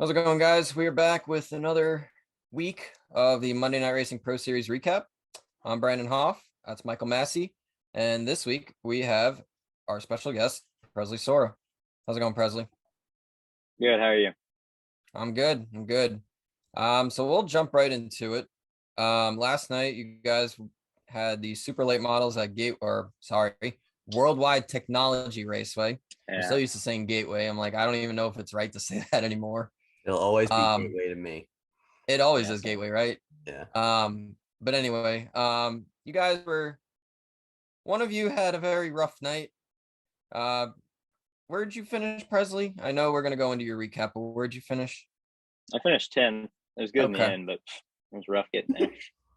How's it going, guys? We are back with another week of the Monday Night Racing Pro Series recap. I'm Brandon Hauff. That's Michael Massie. And this week we have our special guest, Presley Sorah. How's it going, Presley? Good. How are you? I'm good. I'm good. So we'll jump right into it. Last night you guys had the super late models at World Wide Technology Raceway. I'm so Yeah. used to saying Gateway. I'm like, I don't even know if it's right to say that anymore. It'll always be Um, Gateway to me. It always Yeah. is Gateway, right? Yeah. But anyway, you guys one of you had a very rough night. Uh, where'd you finish, Presley? I know we're gonna go into your recap, but where'd you finish? I finished 10th. It was good in the Okay. end, but it was rough getting there.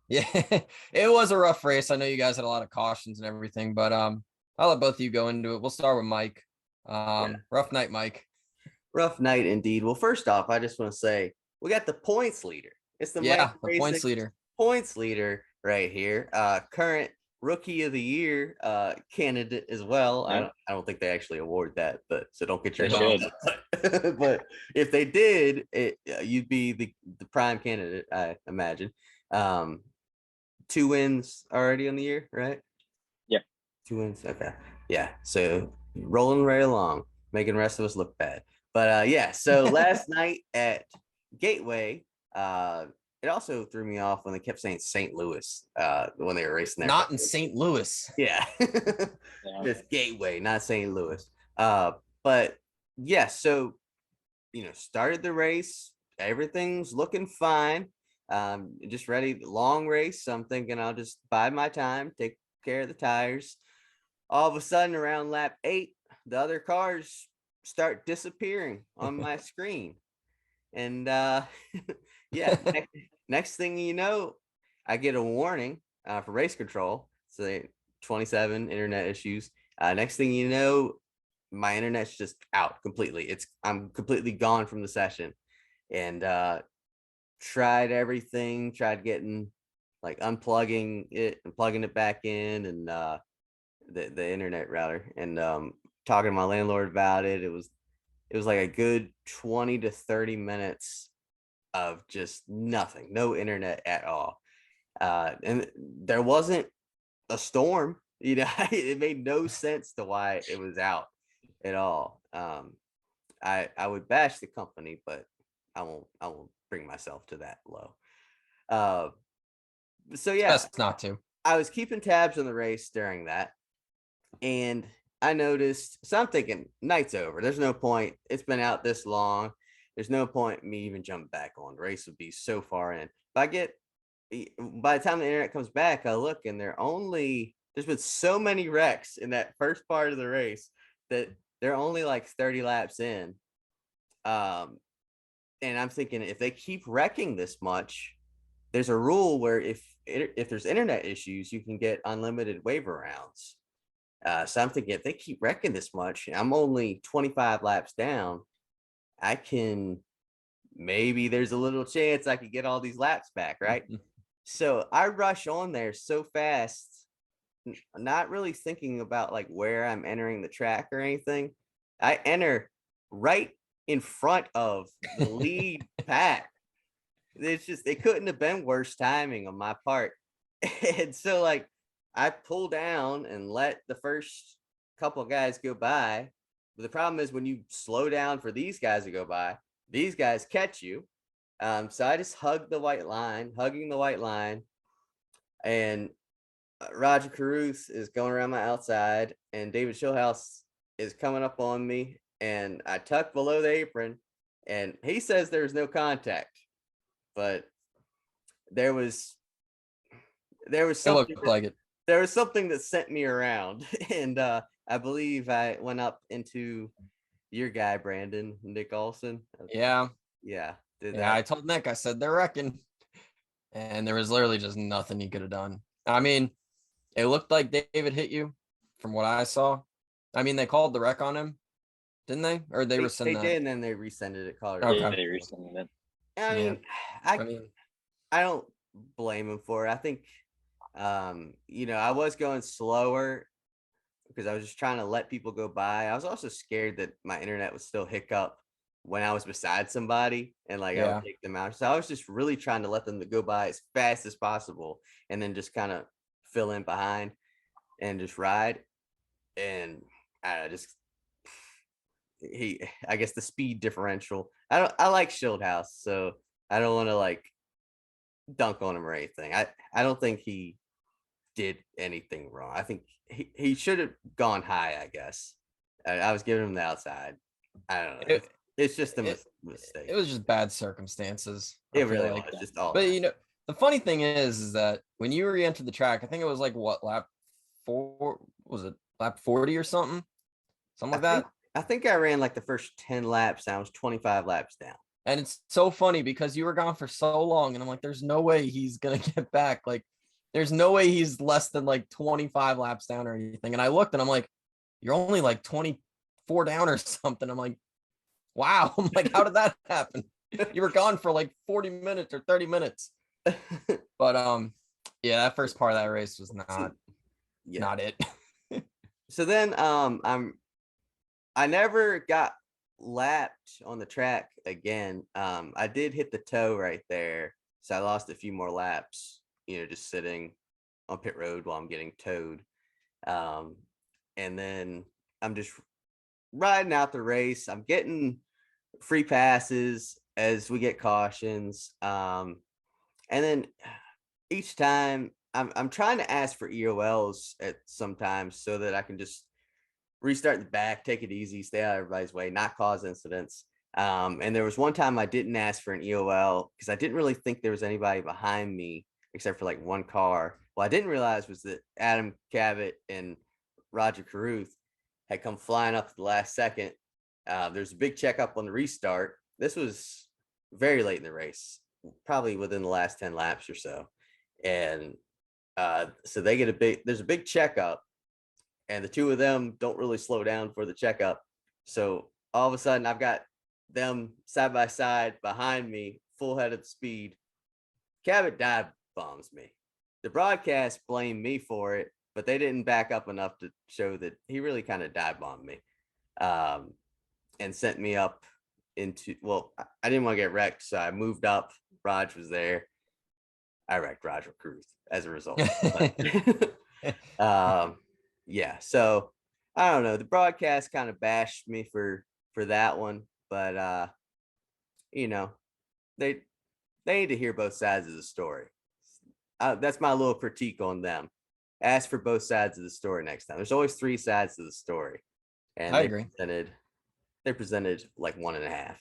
Yeah, it was a rough race. I know you guys had a lot of cautions and everything, but I'll let both of you go into it. We'll start with Mike. Rough night, Mike. Rough night indeed. Well, first off, I just want to say we got the points leader. It's the Yeah, Michael the Racing points leader. points leader right here. Current rookie of the year candidate as well. Yeah. I don't think they actually award that, but so don't get your They hopes should. up. But if they did, you'd be the prime candidate, I imagine. 2 wins already on the year, right? Yeah. 2 wins. Okay. Yeah. So rolling right along, making the rest of us look bad. But yeah, so last night at Gateway, it also threw me off when they kept saying St. Louis when they were racing there. Not in St. Louis. Yeah. Yeah. It's Gateway, not St. Louis. But yeah, so started the race, everything's looking fine. Just ready, long race. So I'm thinking I'll just bide my time, take care of the tires. All of a sudden, around lap 8, the other cars start disappearing on my screen. And yeah, next thing you know, I get a warning for race control. So 27 internet issues. Next thing you know, my internet's just out completely. I'm completely gone from the session. And tried everything, tried getting like unplugging it and plugging it back in, and the internet router, and talking to my landlord about it. It was like a good 20 to 30 minutes of just nothing, no internet at all. And there wasn't a storm, it made no sense to why it was out at all. I would bash the company, but I won't bring myself to that low. So yeah, Best not to. I was keeping tabs on the race during that, and I noticed. So I'm thinking, night's over. There's no point. It's been out this long. There's no point me even jumping back on. The race would be so far in. By the time the internet comes back, I look, and there's been so many wrecks in that first part of the race that they're only like 30 laps in. And I'm thinking, if they keep wrecking this much, there's a rule where if there's internet issues, you can get unlimited waiver rounds. So I'm thinking, if they keep wrecking this much, I'm only 25 laps down. Maybe there's a little chance I could get all these laps back, right? So I rush on there so fast, not really thinking about like where I'm entering the track or anything. I enter right in front of the lead pack. It couldn't have been worse timing on my part. And so like I pull down and let the first couple of guys go by. But the problem is when you slow down for these guys to go by, these guys catch you. So I just hugging the white line, and Roger Caruth is going around my outside, and David Schillhouse is coming up on me, and I tuck below the apron, and he says there's no contact, but there was something. It looked like it. There was something that sent me around, and I believe I went up into your guy Brandon Nick Olson. Yeah. Yeah. I told Nick, I said they're wrecking. And there was literally just nothing he could have done. I mean, it looked like David hit you from what I saw. I mean, they called the wreck on him, didn't they? Or they rescinded that? They did, and then they rescinded it. Okay. Yeah, they rescinded it. I mean, I don't blame him for it. I think, I was going slower because I was just trying to let people go by. I was also scared that my internet would still hiccup when I was beside somebody and like I Yeah. would take them out. So I was just really trying to let them to go by as fast as possible and then just kind of fill in behind and just ride. And I I guess the speed differential. I like Schildhouse, so I don't want to like dunk on him or anything. I don't think he did anything wrong. I think he should have gone high, I guess. I was giving him the outside. I don't know. It's just a mistake. It was just bad circumstances. I It feel really like. was just all. But the funny thing is that when you re-entered the track, I think it was like what lap 4 was it, lap 40 or something like that. I think I ran like the first 10 laps. And I was 25 laps down. And it's so funny because you were gone for so long, and I'm like, there's no way he's gonna get back. Like, there's no way he's less than like 25 laps down or anything. And I looked, and I'm like, you're only like 24 down or something. I'm like, wow. I'm like, how did that happen? You were gone for like 40 minutes or 30 minutes. But yeah, that first part of that race was not it. So then I never got lapped on the track again. I did hit the toe right there, so I lost a few more laps, just sitting on pit road while I'm getting towed. And then I'm just riding out the race. I'm getting free passes as we get cautions. And then each time I'm trying to ask for EOLs at sometimes so that I can just restart the back, take it easy, stay out of everybody's way, not cause incidents. And there was one time I didn't ask for an EOL because I didn't really think there was anybody behind me except for like one car. What I didn't realize was that Adam Cabot and Roger Carruth had come flying up at the last second. There's a big checkup on the restart. This was very late in the race, probably within the last 10 laps or so. And so they get there's a big checkup, and the two of them don't really slow down for the checkup. So all of a sudden I've got them side by side behind me, full head of speed. Cabot dive bombs me. The broadcast blamed me for it, but they didn't back up enough to show that he really kind of dive bombed me, and sent me up into, well, I didn't want to get wrecked, so I moved up. Raj was there. I wrecked Roger Cruz as a result. Yeah, so I don't know. The broadcast kind of bashed me for that one, but they need to hear both sides of the story. That's my little critique on them. Ask for both sides of the story next time. There's always 3 sides to the story, and I agree. They presented like 1.5.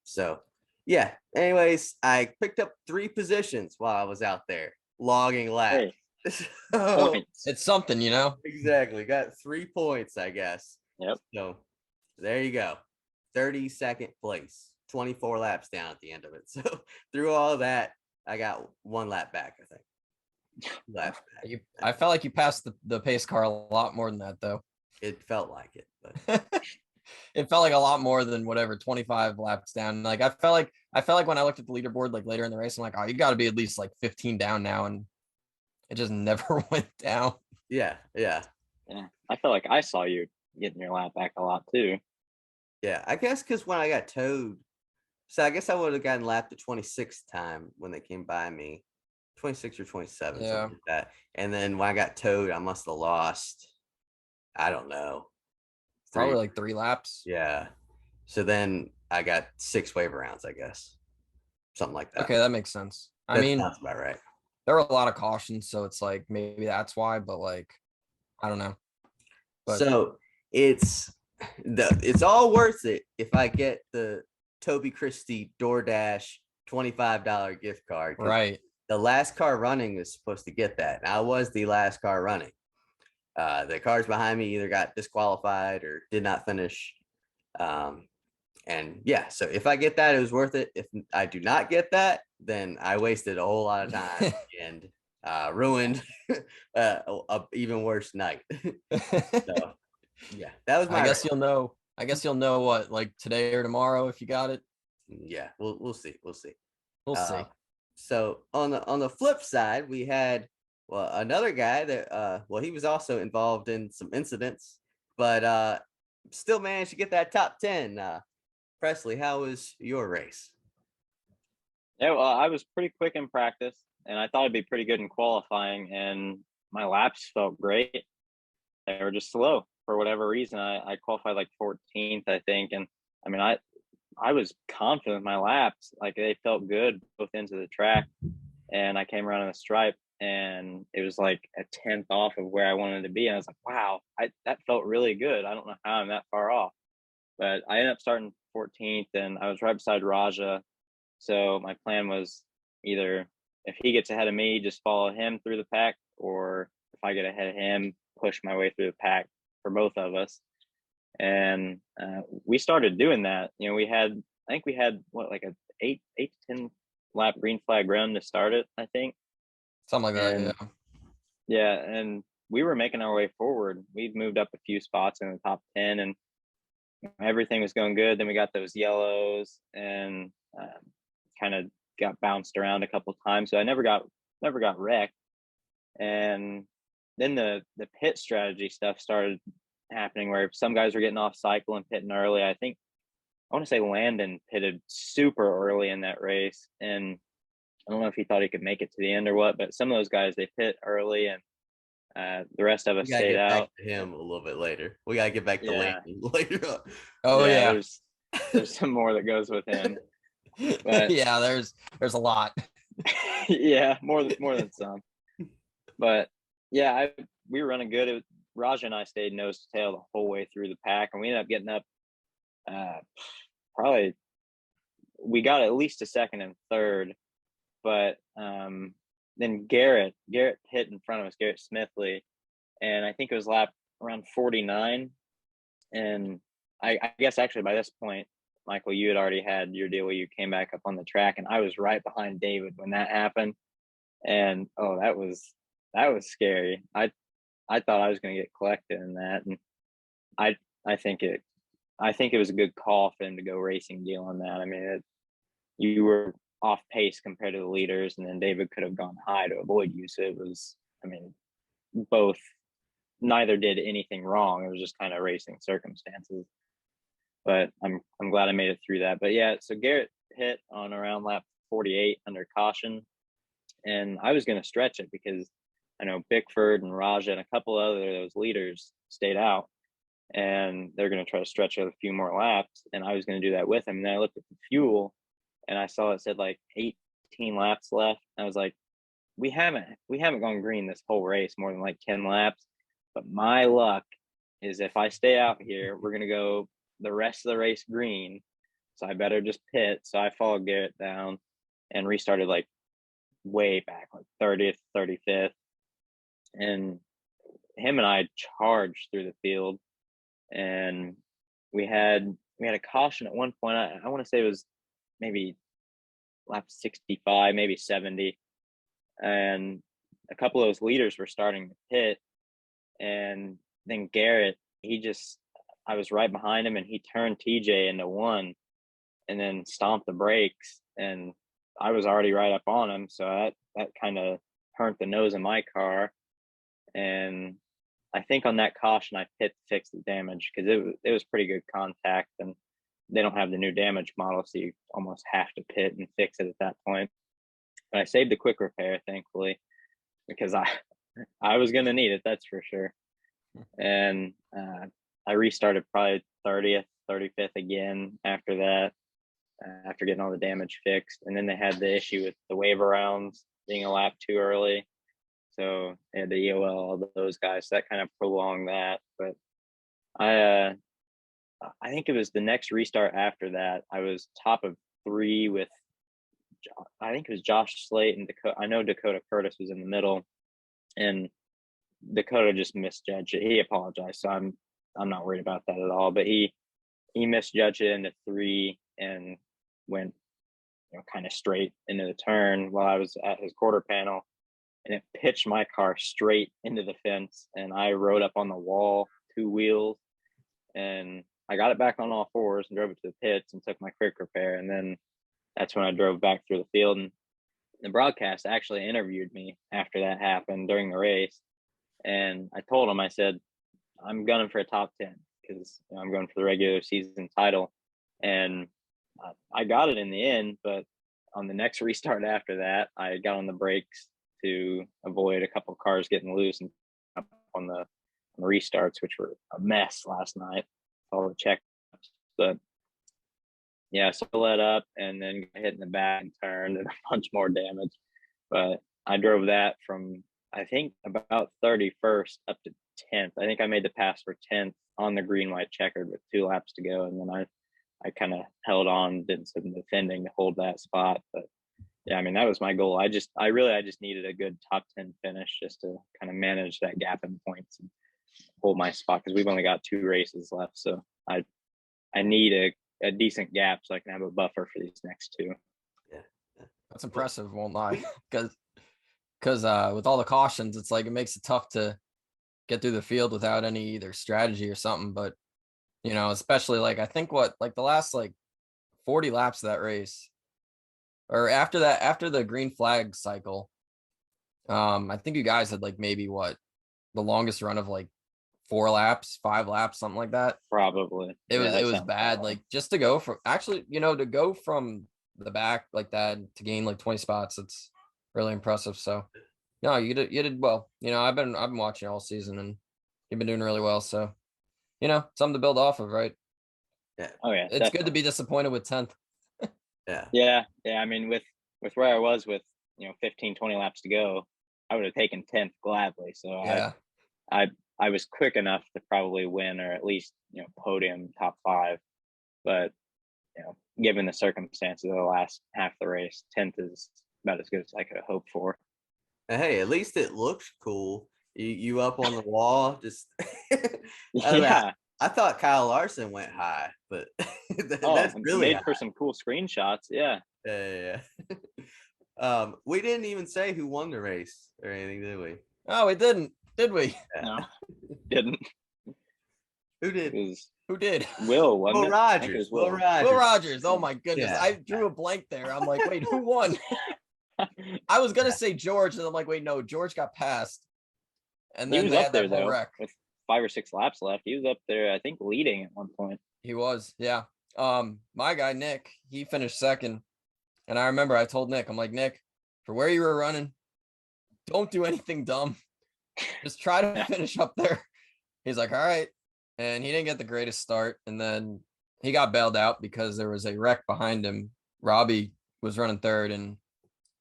So yeah. Anyways, I picked up 3 positions while I was out there logging laps. Hey, So, points. It's something, exactly. Got 3 points, I guess. Yep. So there you go. 32nd place, 24 laps down at the end of it. So through all that, I got 1 lap back, I think. Laps back. I felt like you passed the pace car a lot more than that, though. It felt like it, but It felt like a lot more than whatever 25 laps down. Like I felt like when I looked at the leaderboard like later in the race, I'm like, oh, you got to be at least like 15 down now, and it just never went down. yeah. Yeah, I feel like I saw you getting your lap back a lot too. Yeah, I guess because when I got towed, so I guess I would have gotten lapped the 26th time when they came by me, 26 or 27, Yeah. something like that. And then when I got towed, I must have lost, I don't know, Probably like 3 laps. Yeah. So then I got 6 wave rounds, I guess, something like that. Okay, that makes sense. I That mean, sounds about right. there were a lot of cautions, so it's like maybe that's why, but like, I don't know. But So it's all worth it if I get the Toby Christie DoorDash $25 gift card. right. The last car running is supposed to get that. And I was the last car running. The cars behind me either got disqualified or did not finish. And yeah, so if I get that, it was worth it. If I do not get that, then I wasted a whole lot of time and ruined a even worse night. So yeah, that was my. I guess you'll know what, like today or tomorrow if you got it. Yeah, we'll see. We'll see. So on the flip side, we had another guy that he was also involved in some incidents, but still managed to get that top 10. Presley, how was your race? Yeah, well, I was pretty quick in practice, and I thought I'd be pretty good in qualifying, and my laps felt great. They were just slow for whatever reason. I qualified like 14th, I think, and I mean, I was confident with my laps. Like they felt good both ends of the track, and I came around in the stripe, and it was like a tenth off of where I wanted to be. And I was like, wow, that felt really good. I don't know how I'm that far off, but I ended up starting 14th, and I was right beside Raja. So my plan was either if he gets ahead of me, just follow him through the pack, or if I get ahead of him, push my way through the pack for both of us. And we started doing that. You know, I think we had what, like a eight to 10 lap green flag run to start it, I think. Something like that. And Yeah. yeah, and we were making our way forward. We've moved up a few spots in the top 10, and everything was going good. Then we got those yellows, and kind of got bounced around a couple times. So I never got wrecked. And then the pit strategy stuff started happening, where some guys were getting off cycle and pitting early. I want to say Landon pitted super early in that race, and I don't know if he thought he could make it to the end or what, but some of those guys, they pit early, and the rest of We us gotta stayed get back out. to him a little bit later. We gotta get back to Yeah. Landon later on. Oh yeah. There's some more that goes with him, but Yeah, there's a lot. yeah, more than some. But yeah, we were running good. Raja and I stayed nose to tail the whole way through the pack, and we ended up getting up. Probably we got at least a second and third, but then Garrett hit in front of us, Garrett Smithley, and I think it was lap around 49. And I guess actually by this point, Michael, you had already had your deal where you came back up on the track, and I was right behind David when that happened. And oh, that was scary. I thought I was going to get collected in that, and I I think it was a good call for him to go racing deal on that. I mean, you were off pace compared to the leaders, and then David could have gone high to avoid you. So it was, I mean, neither did anything wrong. It was just kind of racing circumstances. But I'm glad I made it through that. But yeah, so Garrett hit on around lap 48 under caution, and I was going to stretch it because I know Bickford and Raja and a couple other those leaders stayed out, and they're going to try to stretch it a few more laps, and I was going to do that with him. And then I looked at the fuel, and I saw it said like 18 laps left. I was like, we haven't gone green this whole race more than like 10 laps, but my luck is if I stay out here, we're going to go the rest of the race green, so I better just pit. So I followed Garrett down and restarted like way back, like 30th, 35th, and him and I charged through the field, and we had a caution at one point. I want to say it was maybe lap 65, maybe 70, and a couple of those leaders were starting to pit, and then Garrett, I was right behind him, and he turned TJ into one, and then stomped the brakes, and I was already right up on him, so that kind of hurt the nose of my car. And I think on that caution, I pit to fix the damage because it was pretty good contact, and they don't have the new damage model, so you almost have to pit and fix it at that point. But I saved the quick repair, thankfully, because I was gonna need it, that's for sure. And I restarted probably 30th, 35th again after that, after getting all the damage fixed. And then they had the issue with the wave arounds being a lap too early. So they had the EOL, all those guys. So that kind of prolonged that. But I think it was the next restart after that. I was top of 3 with, I think it was Josh Slate and Dakota. I know Dakota Curtis was in the middle, and Dakota just misjudged it. He apologized, so I'm not worried about that at all. But he misjudged it into 3 and went, kind of straight into the turn while I was at his quarter panel, and it pitched my car straight into the fence, and I rode up on the wall 2 wheels, and I got it back on all 4s and drove it to the pits and took my quick repair. And then that's when I drove back through the field, and the broadcast actually interviewed me after that happened during the race. And I told him, I said, I'm gunning for a top 10 because I'm going for the regular season title. and I got it in the end. But on the next restart after that, I got on the brakes to avoid a couple of cars getting loose and up on the restarts, which were a mess last night. All the checks, but yeah, so I let up and then got hit in the back and turned and a bunch more damage. But I drove that from, I think, about 31st up to 10th. I think I made the pass for 10th on the green white checkered with 2 laps to go, and then I kind of held on, did some defending to hold that spot. But yeah, I mean, that was my goal. I just needed a good top 10 finish just to kind of manage that gap in points and hold my spot, because we've only got 2 races left. So I need a decent gap so I can have a buffer for these next 2. Yeah. That's impressive, won't lie. Because with all the cautions, it's like it makes it tough to get through the field without any either strategy or something. But you know, especially like I think the last like 40 laps of that race, or after the green flag cycle, I think you guys had like maybe the longest run of like 4 laps, 5 laps, something like that. Probably. It Yeah, was bad. Like just to go from to go from the back like that to gain like 20 spots, it's really impressive. So no, you did well. You know, I've been watching all season and you've been doing really well. So, you know, something to build off of, right? Yeah. Oh yeah. It's definitely. good to be disappointed with 10th. Yeah. I mean, with where I was with 15, 20 laps to go, I would have taken 10th gladly. So Yeah. I was quick enough to probably win, or at least podium top 5. But given the circumstances of the last half of the race, 10th is about as good as I could have hoped for. Hey, at least it looks cool. You up on the wall, just Yeah. I thought Kyle Larson went high, but that's really made high. for some cool screenshots. Yeah. Yeah. We didn't even say who won the race or anything, did we? Oh, we didn't, did we? Yeah. No, didn't. Who did? Who did? Will, wasn't Will it? I think it Rogers. was Will. Will Rogers. Oh my goodness. Yeah. I drew a blank there. I'm like, wait, who won? I was gonna say George, and I'm like, wait, no, George got passed. And then he was they up had there that whole though wreck. with 5 or 6 laps left. He was up there, I think, leading at one point. He was, yeah. My guy Nick, he finished second. And I remember I told Nick, I'm like, Nick, for where you were running, don't do anything dumb. Just try to finish up there. He's like, all right. And he didn't get the greatest start. And then he got bailed out because there was a wreck behind him. Robbie was running third, and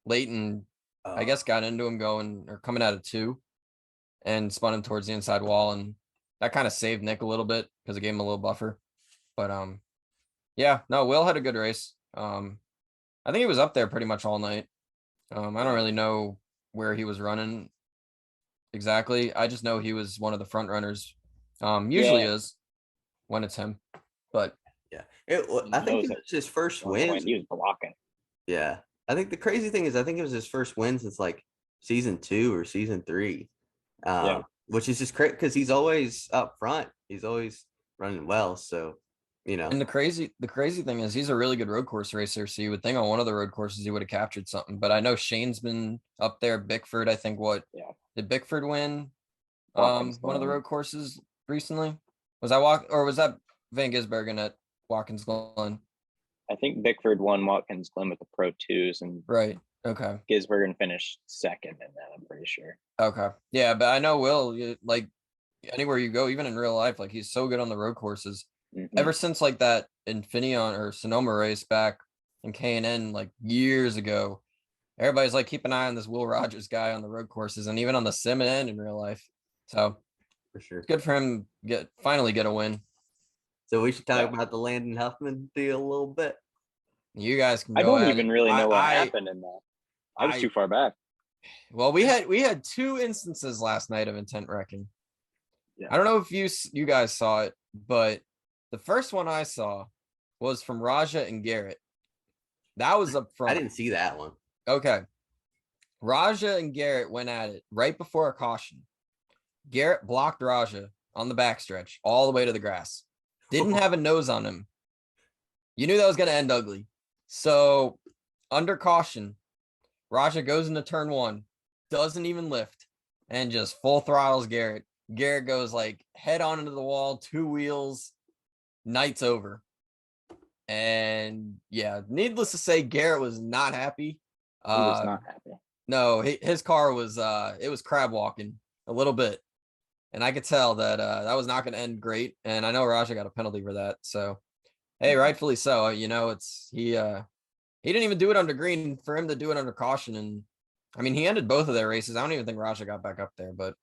Leighton, I guess, got into him coming out of 2 and spun him towards the inside wall. And that kind of saved Nick a little bit because it gave him a little buffer. But yeah, no, Will had a good race. I think he was up there pretty much all night. I don't really know where he was running exactly. I just know he was one of the front runners. Usually is when it's him, but yeah, I think it was his first win. He was blocking. Yeah, I think the crazy thing is I think it was his first win since like season 2 or season 3. Which is just crazy because he's always up front. He's always running well. So, And the crazy thing is he's a really good road course racer. So you would think on one of the road courses he would have captured something. But I know Shane's been up there. Bickford, I think did Bickford win one of the road courses recently? Was that Van Gisbergen at Watkins Glen? I think Bickford won Watkins Glen with the Pro 2s, and right. Okay. Gisbergen finished second in that, I'm pretty sure. Okay. Yeah, but I know Will, like anywhere you go, even in real life, like he's so good on the road courses. Mm-hmm. Ever since like that Infineon or Sonoma race back in K&N like years ago, everybody's like, keep an eye on this Will Rogers guy on the road courses and even on the sim and in real life. So for sure, good for him finally get a win. So we should talk about the Landon Huffman deal a little bit. You guys can go I don't even really know what happened in that. I was too far back. Well, we had 2 instances last night of intent wrecking. Yeah. I don't know if you guys saw it, but the first one I saw was from Raja and Garrett. That was up front. I didn't see that one. Okay. Raja and Garrett went at it right before a caution. Garrett blocked Raja on the backstretch all the way to the grass. Didn't have a nose on him. You knew that was going to end ugly. So under caution, Raja goes into turn 1, doesn't even lift, and just full throttles Garrett. Garrett goes like head on into the wall, 2 wheels, night's over. And yeah, needless to say, Garrett was not happy. He was not happy. No, his car was it was crab walking a little bit, and I could tell that that was not going to end great. And I know Raja got a penalty for that, so hey, rightfully so. You know, it's he didn't even do it under green. For him to do it under caution, and I mean, he ended both of their races. I don't even think Raja got back up there, but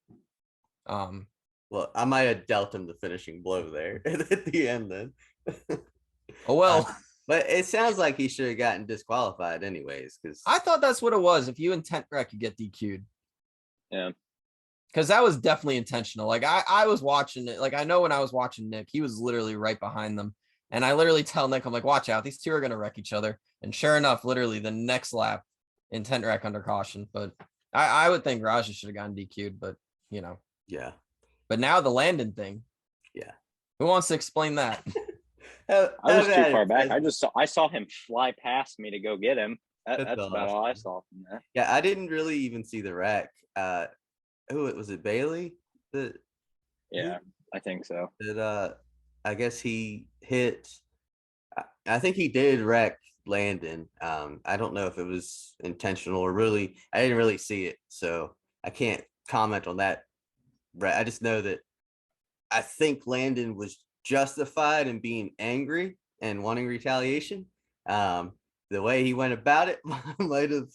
well, I might have dealt him the finishing blow there at the end then. oh well. But it sounds like he should have gotten disqualified anyways, because I thought that's what it was. If you intent wreck, you get DQ'd. Yeah. Because that was definitely intentional. Like I was watching it. Like I know when I was watching Nick, he was literally right behind them. And I literally tell Nick, I'm like, watch out. These two are going to wreck each other. And sure enough, literally the next lap, intent wreck under caution. But I would think Raja should have gotten DQ'd, but you know. Yeah. But now the Landon thing. Yeah. Who wants to explain that? I was too far back. I saw him fly past me to go get him. That's about all I saw from that. Yeah, I didn't really even see the wreck. Who was it? Bailey? Yeah, I think so. That I guess he hit. I think he did wreck Landon. I don't know if it was intentional or really. I didn't really see it, so I can't comment on that. I just know that I think Landon was justified in being angry and wanting retaliation. The way he went about it might have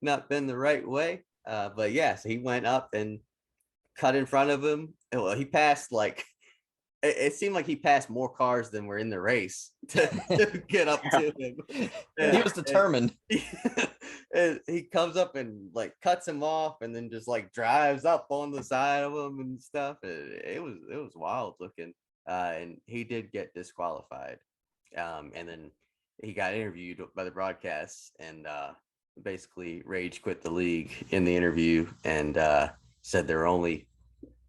not been the right way. But yeah, so he went up and cut in front of him. Well, he passed it seemed like he passed more cars than were in the race to get up to him. He was determined. And he comes up and cuts him off and then just drives up on the side of him and stuff. It was wild looking. And he did get disqualified. And then he got interviewed by the broadcast and basically rage quit the league in the interview and said there were only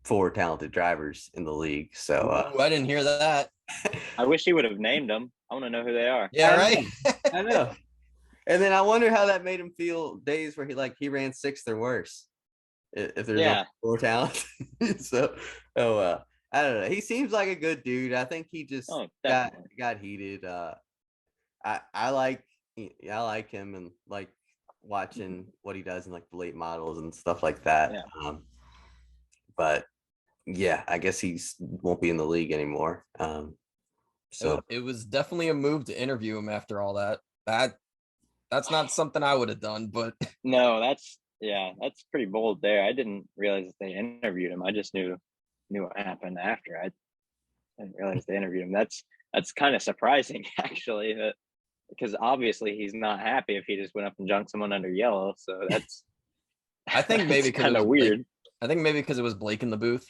4 talented drivers in the league. So I didn't hear that. I wish he would have named them. I want to know who they are. Yeah, right. I know. And then I wonder how that made him feel days where he ran 6th or worse. If there's only 4 talent. So I don't know. He seems like a good dude. I think he just got heated. I like him and like watching what he does in the late models and stuff like that. Yeah. But yeah, I guess won't be in the league anymore. So it was definitely a move to interview him after all that. That's not something I would have done, but no, that's pretty bold there. I didn't realize that they interviewed him. I just knew what happened after. I didn't realize they interviewed him. That's kind of surprising actually, because obviously he's not happy if he just went up and junked someone under yellow. So that's I think maybe kind of weird. I think maybe because it was Blake in the booth.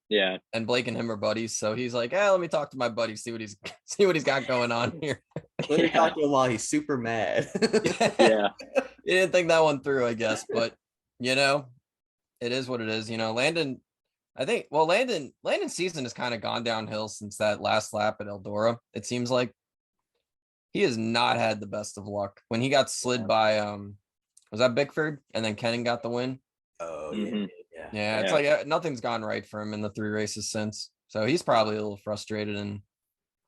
Yeah. And Blake and him are buddies, so he's like, let me talk to my buddy, see what he's got going on here. Let me talk to him while he's super mad. Yeah. He didn't think that one through, I guess, but it is what it is. Landon, I think, well, Landon's season has kind of gone downhill since that last lap at Eldora. It seems like he has not had the best of luck. When he got slid by was that Bickford, and then Kennan got the win. Oh yeah. It's like nothing's gone right for him in the 3 races since. So he's probably a little frustrated, and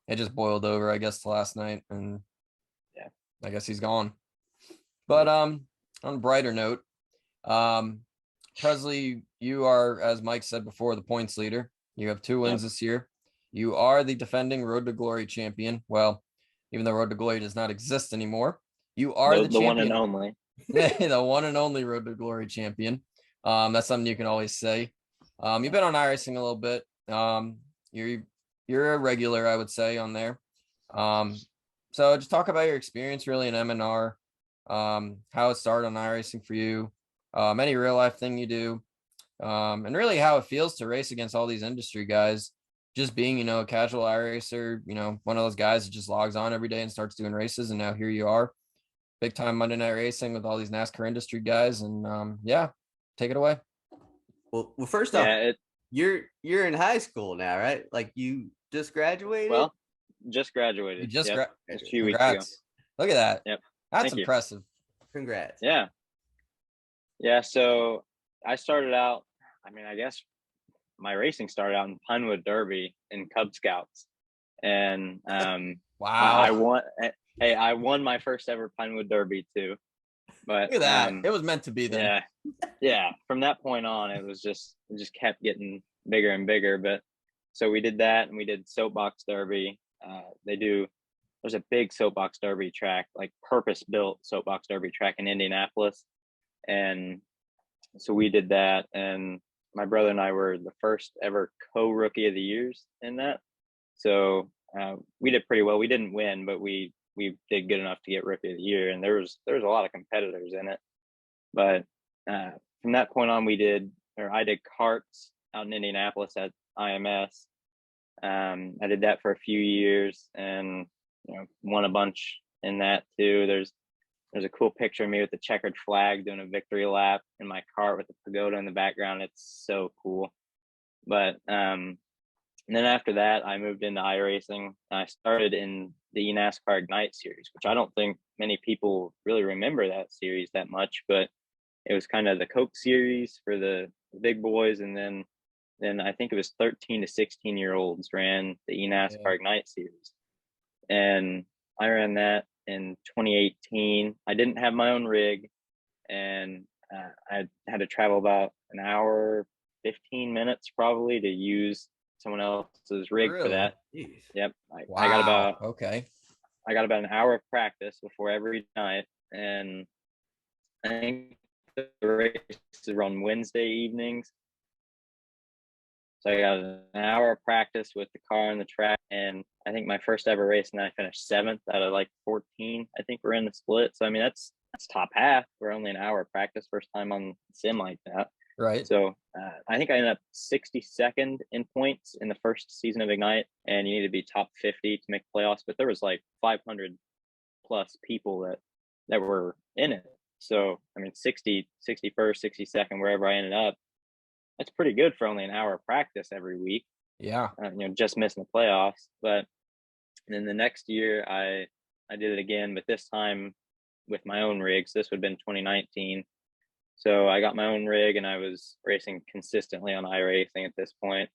it just boiled over, I guess, to last night, and I guess he's gone. But on a brighter note, Presley, you are, as Mike said before, the points leader. You have 2 wins this year. You are the defending Road to Glory champion. Well, even though Road to Glory does not exist anymore, you are the champion. One and only. The one and only Road to Glory champion. That's something you can always say. You've been on iRacing a little bit. You're a regular, I would say, on there. So just talk about your experience really in MNR, how it started on iRacing for you, any real life thing you do, and really how it feels to race against all these industry guys. Just being, a casual iRacer, one of those guys that just logs on every day and starts doing races, and now here you are, big time Monday Night Racing with all these NASCAR industry guys, and take it away. Well, first off, you're in high school now, right? Like you just graduated? Well, just graduated. You just a few weeks ago. Look at that. Yep. That's impressive. Congrats. Yeah. Yeah. So I started out, I guess my racing started out in Pinewood Derby in Cub Scouts. and Wow. I won. Hey, I won my first ever Pinewood Derby too. But Look at that. It was meant to be then. yeah, yeah. From that point on, it just kept getting bigger and bigger. But so we did that, and we did Soapbox Derby. There's a big Soapbox Derby track, like purpose built Soapbox Derby track in Indianapolis, and so we did that. And my brother and I were the first ever co-rookie of the years in that. So we did pretty well. We didn't win, but we did good enough to get rookie of the year. And there was a lot of competitors in it. But from that point on, I did karts out in Indianapolis at IMS. I did that for a few years, and won a bunch in that too. There's a cool picture of me with the checkered flag doing a victory lap in my cart with the pagoda in the background. It's so cool. But and then after that, I moved into iRacing. I started in the NASCAR Ignite series, which I don't think many people really remember that series that much, but it was kind of the Coke series for the big boys. And then I think it was 13 to 16-year-olds ran the NASCAR Ignite series. And I ran that in 2018. I didn't have my own rig, and I had to travel about an hour, 15 minutes probably to use someone else's rig for that. Jeez. Yep. Wow. I got about an hour of practice before every night, and I think the races are on Wednesday evenings. So I got an hour of practice with the car and the track, and I think my first ever race, and I finished 7th out of like 14. I think we're in the split. So I mean, that's top half. We're only an hour of practice, first time on sim like that. Right. So I think I ended up 62nd in points in the first season of Ignite, and you need to be top 50 to make playoffs. But there was like 500 plus people that were in it. So I mean, 61st, 62nd, wherever I ended up, that's pretty good for only an hour of practice every week. Yeah. Just missing the playoffs. But then the next year I did it again, but this time with my own rig. So this would have been 2019. So I got my own rig, and I was racing consistently on iRacing at this point.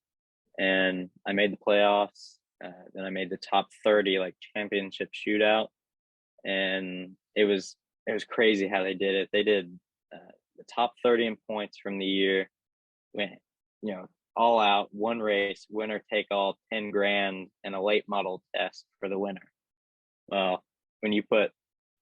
And I made the playoffs. Then I made the top 30, like championship shootout. And it was crazy how they did it. They did the top 30 in points from the year, went, all out, one race, winner take all, 10 grand, and a late model test for the winner. Well, when you put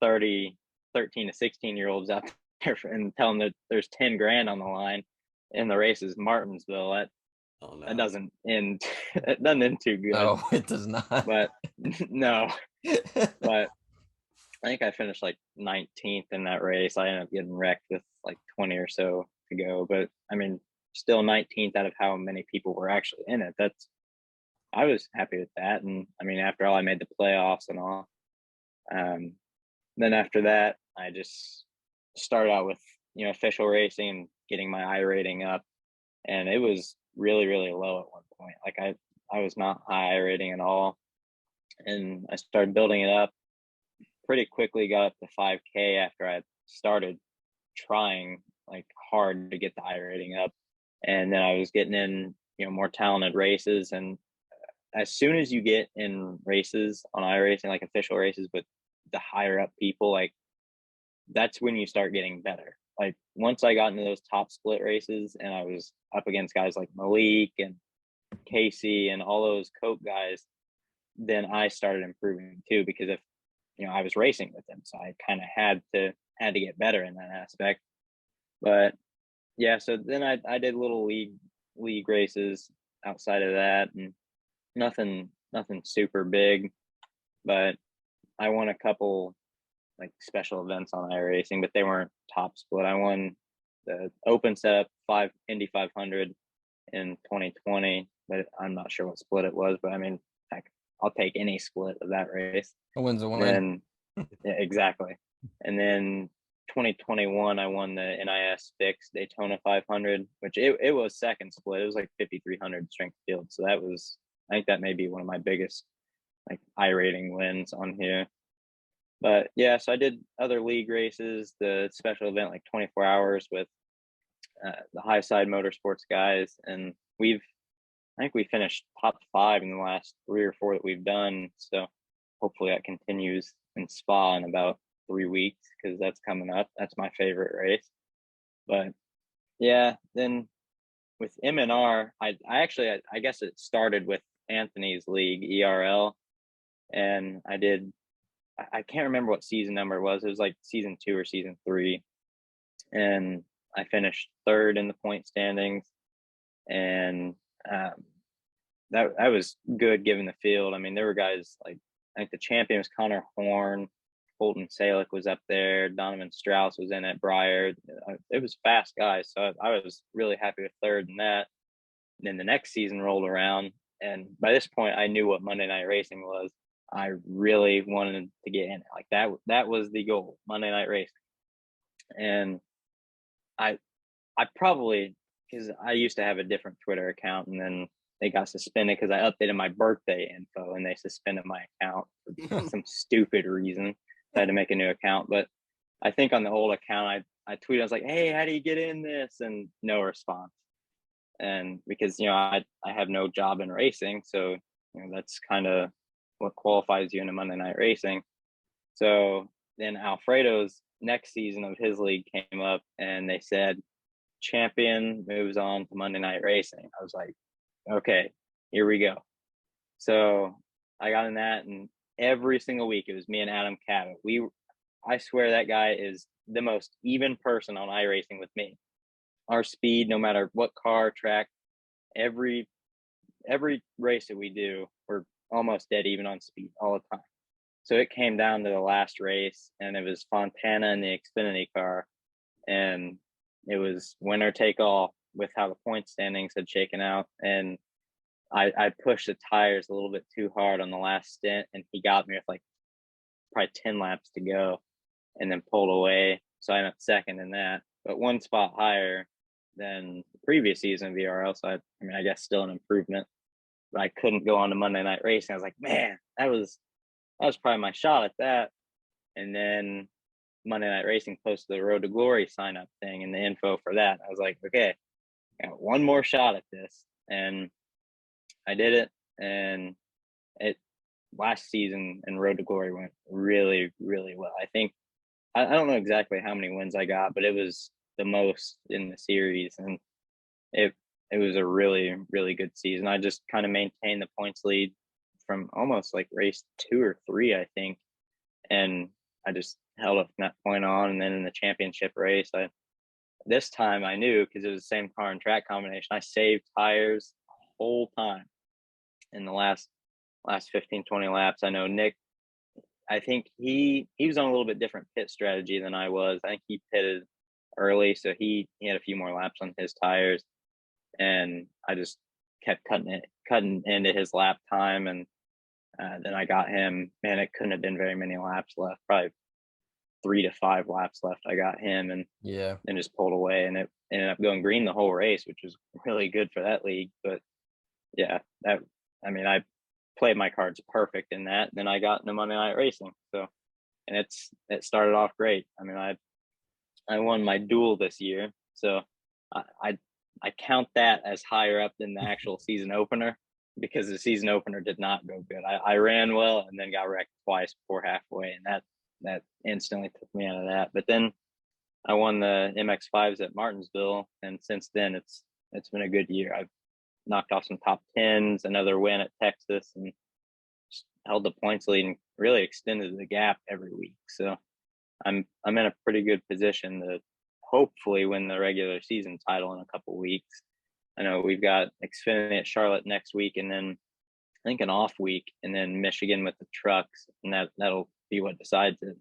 13 to 16-year-olds out there and tell them that there's 10 grand on the line in the races, Martinsville, that doesn't end too good. No, it does not. But no. But I think I finished like 19th in that race. I ended up getting wrecked with like 20 or so to go. But I mean, still 19th out of how many people were actually in it. I was happy with that. And I mean, after all, I made the playoffs and all. Then after that, I just started out with, official racing and getting my I rating up. And it was really, really low at one point. Like I was not high I rating at all. And I started building it up pretty quickly, got up to 5K after I started trying like hard to get the I rating up. And then I was getting in, more talented races. And as soon as you get in races on iRacing, like official races with the higher up people, like that's when you start getting better. Like once I got into those top split races and I was up against guys like Malik and Casey and all those Coke guys, then I started improving too, because if I was racing with them, so I kind of had to get better in that aspect. But yeah, so then I did little league races outside of that, and nothing super big, but I won a couple like special events on iRacing, but they weren't top split. I won the open setup Indy 500 in 2020, but I'm not sure what split it was. But I mean, I'll take any split of that race. A win's a win. Yeah, exactly. And then 2021, I won the NIS Fixed Daytona 500, which it was second split. It was like 5,300 strength field. So I think that may be one of my biggest like I rating wins on here. But yeah, so I did other league races, the special event like 24 hours with the High Side Motorsports guys, and we've I think we finished top 5 in the last 3 or 4 that we've done. So hopefully that continues in Spa in about 3 weeks, because that's coming up. That's my favorite race. But yeah, then with M&R, I actually, I guess it started with Anthony's league, ERL. And I can't remember what season number it was. It was like season 2 or season 3. And I finished 3rd in the point standings. And that was good given the field. I mean, there were guys like, I think the champion was Connor Horn, Colton Salick was up there, Donovan Strauss was in at Breyer. It was fast guys, so I was really happy with 3rd in that. And then the next season rolled around, and by this point, I knew what Monday Night Racing was. I really wanted to get in it. Like that was the goal, Monday Night Racing. And I probably, because I used to have a different Twitter account, and then they got suspended because I updated my birthday info, and they suspended my account for some stupid reason. I had to make a new account. But I think on the old account, I tweeted, I was like, hey, how do you get in this? And no response. And because, I have no job in racing. So, that's kind of what qualifies you into Monday Night Racing. So then Alfredo's next season of his league came up, and they said, champion moves on to Monday Night Racing. I was like, okay, here we go. So I got in that, and every single week it was me and Adam Cabot. I swear that guy is the most even person on iRacing with me. Our speed, no matter what car, track, every race that we do, we're almost dead even on speed all the time. So it came down to the last race, and it was Fontana in the Xfinity car, and it was winner take all with how the point standings had shaken out. And I pushed the tires a little bit too hard on the last stint, and he got me with like probably 10 laps to go, and then pulled away. So I ended up 2nd in that, but 1 spot higher than the previous season of VRL. So I guess still an improvement, but I couldn't go on to Monday Night Racing. I was like, man, that was probably my shot at that. And then Monday Night Racing posted the Road to Glory sign up thing and the info for that. I was like, okay, I got one more shot at this. And I did it. And last season in Road to Glory went really, really well. I think, I don't know exactly how many wins I got, but it was the most in the series. And it was a really, really good season. I just kind of maintained the points lead from almost like race 2 or 3, I think. And I just held up from that point on. And then in the championship race, this time I knew, because it was the same car and track combination, I saved tires the whole time in the last 15, 20 laps. I know Nick, I think he was on a little bit different pit strategy than I was. I think he pitted early, so he had a few more laps on his tires, and I just kept cutting into his lap time. And then I got him, man, it couldn't have been very many laps left, probably 3 to 5 laps left. I got him, and just pulled away, and it ended up going green the whole race, which was really good for that league. But yeah, I played my cards perfect in that. Then I got into Monday Night Racing. So, and it started off great. I mean, I won my duel this year. So I count that as higher up than the actual season opener, because the season opener did not go good. I ran well and then got wrecked twice before halfway, and that instantly took me out of that. But then I won the MX5s at Martinsville, and since then it's been a good year. I've knocked off some top 10s, another win at Texas, and just held the points lead and really extended the gap every week. So I'm in a pretty good position to hopefully win the regular season title in a couple weeks. I know we've got Xfinity at Charlotte next week, and then I think an off week, and then Michigan with the trucks, and that'll be what decides it.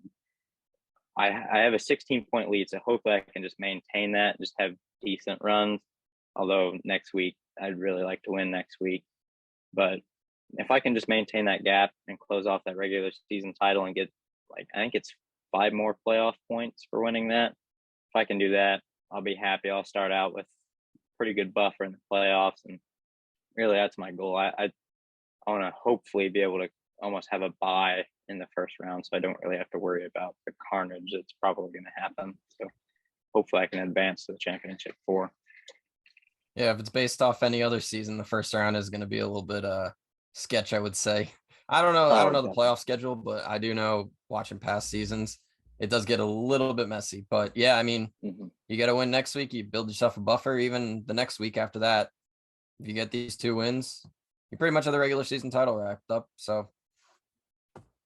I have a 16-point lead, so hopefully I can just maintain that, just have decent runs. Although next week, I'd really like to win next week. But if I can just maintain that gap and close off that regular season title and get, I think it's 5 more playoff points for winning that. If I can do that, I'll be happy. I'll start out with pretty good buffer in the playoffs, and really that's my goal. I want to hopefully be able to almost have a bye in the first round, so I don't really have to worry about the carnage that's probably going to happen. So hopefully I can advance to the championship 4. Yeah, if it's based off any other season, the first round is going to be a little bit sketch, I would say. I don't Oh, know the definitely. playoff schedule, but I do know watching past seasons, it does get a little bit messy. But yeah, I mean, Mhm. you got to win next week, you build yourself a buffer even the next week after that. If you get these 2 wins, you pretty much have the regular season title wrapped up. So,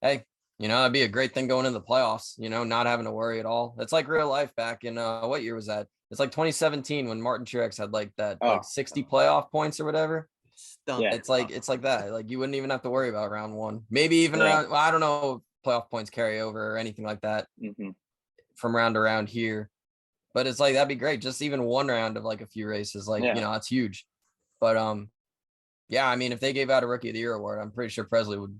hey, that'd be a great thing going into the playoffs, not having to worry at all. It's like real life back in what year was that? It's like 2017 when Martin Truex had like that Oh, 60 playoff points or whatever. Stunk. yeah, It's like that. Like you wouldn't even have to worry about round 1. Maybe even yeah. around, well, I don't know if playoff points carry over or anything like that Hmm. from round to round here. But it's like that'd be great. Just even one round of like a few races, like, Yeah. that's huge. But yeah, I mean, if they gave out a rookie of the year award, I'm pretty sure Presley would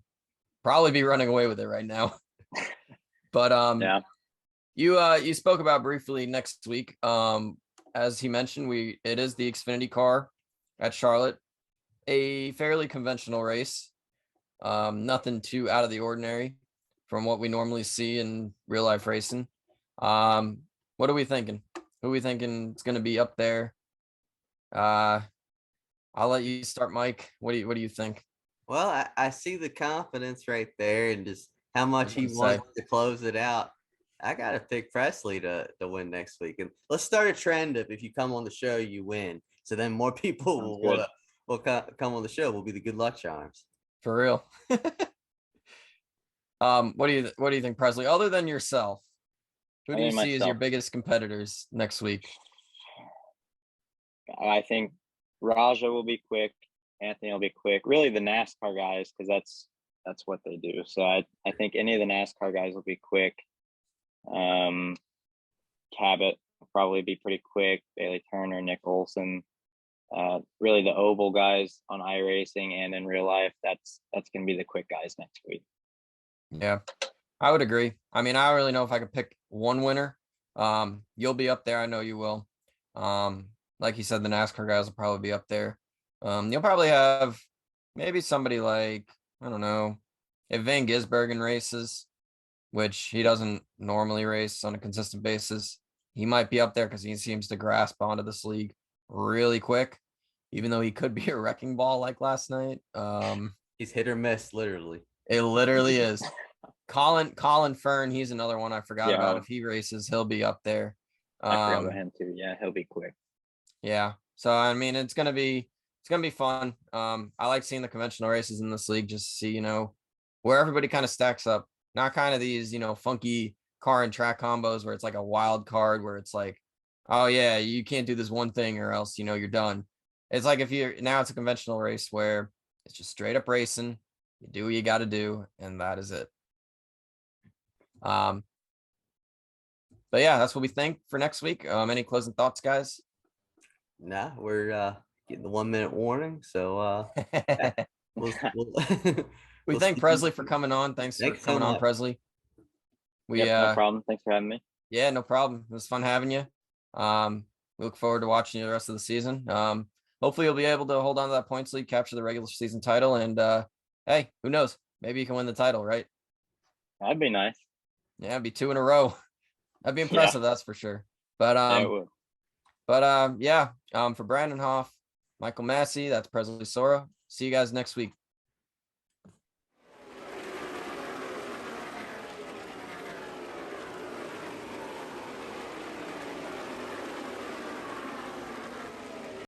probably be running away with it right now. But Yeah. you spoke about briefly next week. As he mentioned, it is the Xfinity car at Charlotte, a fairly conventional race. Nothing too out of the ordinary from what we normally see in real life racing. What are we thinking? Who are we thinking is going to be up there? I'll let you start, Mike. What do you think? Well, I see the confidence right there and just how I much was he gonna say, wants to close it out. I gotta pick Presley to win next week. And let's start a trend of if you come on the show, you win. So then more people Sounds will good. come on the show. We'll be the good luck charms. for real. What do you think, Presley? Other than yourself, who do Other you than see as your myself, biggest competitors next week? I think Raja will be quick. Anthony will be quick. Really, the NASCAR guys, because that's what they do. So I think any of the NASCAR guys will be quick. Cabot will probably be pretty quick. Bailey Turner, Nichols, and really the oval guys on iRacing and in real life. That's going to be the quick guys next week. Yeah, I would agree. I mean, I don't really know if I could pick one winner. You'll be up there. I know you will. Like you said, the NASCAR guys will probably be up there. You'll probably have maybe somebody like, I don't know, if Van Gisbergen races, which he doesn't normally race on a consistent basis. He might be up there because he seems to grasp onto this league really quick, even though he could be a wrecking ball like last night. He's hit or miss, literally. It literally is. Colin Fern, he's another one I forgot about. Yeah, If he races, he'll be up there. I forgot about him too. Yeah, he'll be quick. Yeah. So I mean, it's gonna be fun. I like seeing the conventional races in this league, just to see, where everybody kind of stacks up. Not kind of these, funky car and track combos where it's like a wild card where it's like, oh yeah, you can't do this one thing or else, you're done. It's like it's a conventional race where it's just straight up racing. You do what you got to do, and that is it. Um, but yeah, that's what we think for next week. Any closing thoughts, guys? Nah, we're getting the 1 minute warning. So yeah, we'll We we'll thank see you Presley for coming on. Thanks for Thanks so coming on, much. Presley. We Yep, no problem. Thanks for having me. yeah, no problem. It was fun having you. We look forward to watching you the rest of the season. Hopefully you'll be able to hold on to that points lead, capture the regular season title, and hey, who knows? Maybe you can win the title, right? That'd be nice. Yeah, it'd be 2 in a row. That'd be Yeah, impressive, that's for sure. But yeah, it would. yeah. For Brandon Hauff, Michael Massie, that's Presley Sorah. See you guys next week.